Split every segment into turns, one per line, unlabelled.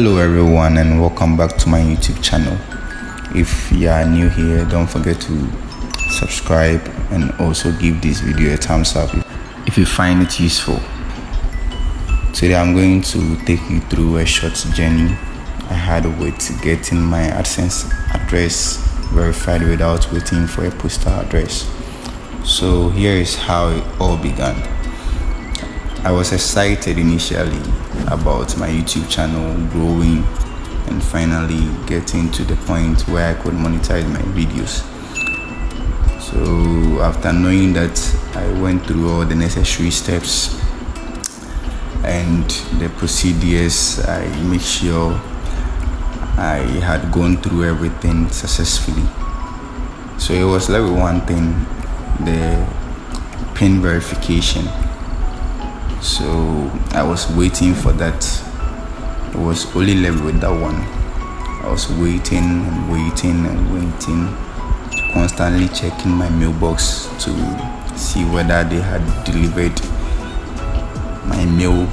Hello everyone and welcome back to my YouTube channel. If you are new here, don't forget to subscribe and also give this video a thumbs up if you find it useful. Today I'm going to take you through a short journey I had with getting my Adsense address verified without waiting for a postal address. So here is how it all began. I was excited initially about my YouTube channel growing and finally getting to the point where I could monetize my videos. So after knowing that, I went through all the necessary steps and the procedures. I make sure I had gone through everything successfully. So it was like one thing, the PIN verification. So I was waiting for that. It was only left with that one. I was waiting and waiting and waiting, constantly checking my mailbox to see whether they had delivered my mail.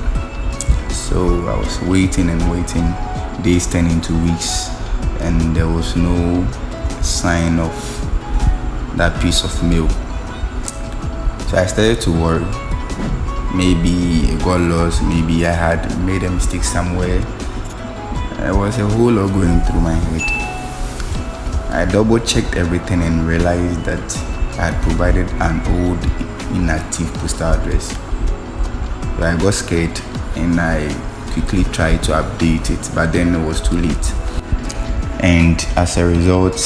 So I was waiting and waiting, days turned into weeks, and there was no sign of that piece of mail. So I started to worry. Maybe it got lost, maybe I had made a mistake somewhere. There was a whole lot going through my head. I double checked everything and realized that I had provided an old inactive postal address. So I got scared and I quickly tried to update it, but then it was too late. And as a result,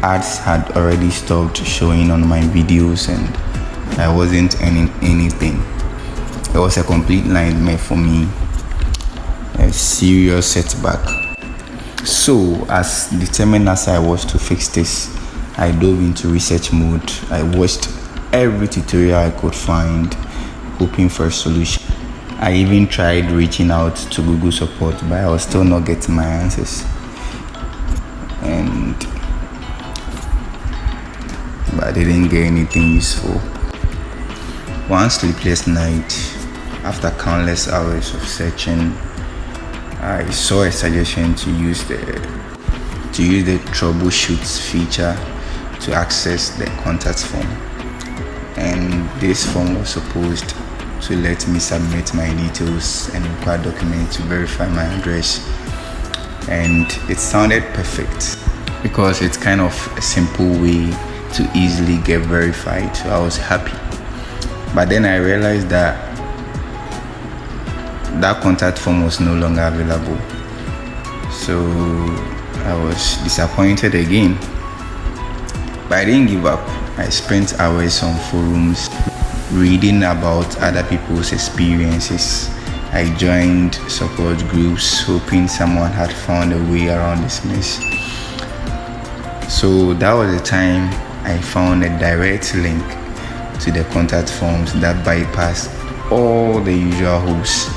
ads had already stopped showing on my videos and I wasn't earning anything. It was a complete nightmare for me, a serious setback. So as determined as I was to fix this, I dove into research mode. I watched every tutorial I could find, hoping for a solution. I even tried reaching out to Google support, but I was still not getting my answers. But I didn't get anything useful. One sleepless night, after countless hours of searching, I saw a suggestion to use the troubleshoot feature to access the contact form. And this form was supposed to let me submit my details and required documents to verify my address. And it sounded perfect because it's kind of a simple way to easily get verified. So I was happy. But then I realized that contact form was no longer available. So I was disappointed again. But I didn't give up. I spent hours on forums reading about other people's experiences. I joined support groups hoping someone had found a way around this mess. So that was the time I found a direct link to the contact forms that bypassed all the usual hoops.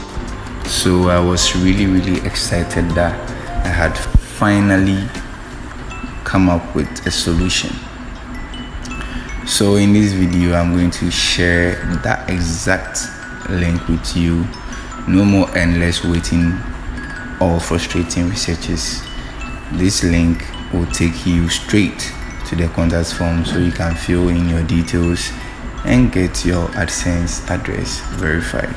So I was really excited that I had finally come up with a solution. So in this video, I'm going to share that exact link with you. No more endless waiting or frustrating researches. This link will take you straight to the contact form so you can fill in your details and get your Adsense address verified.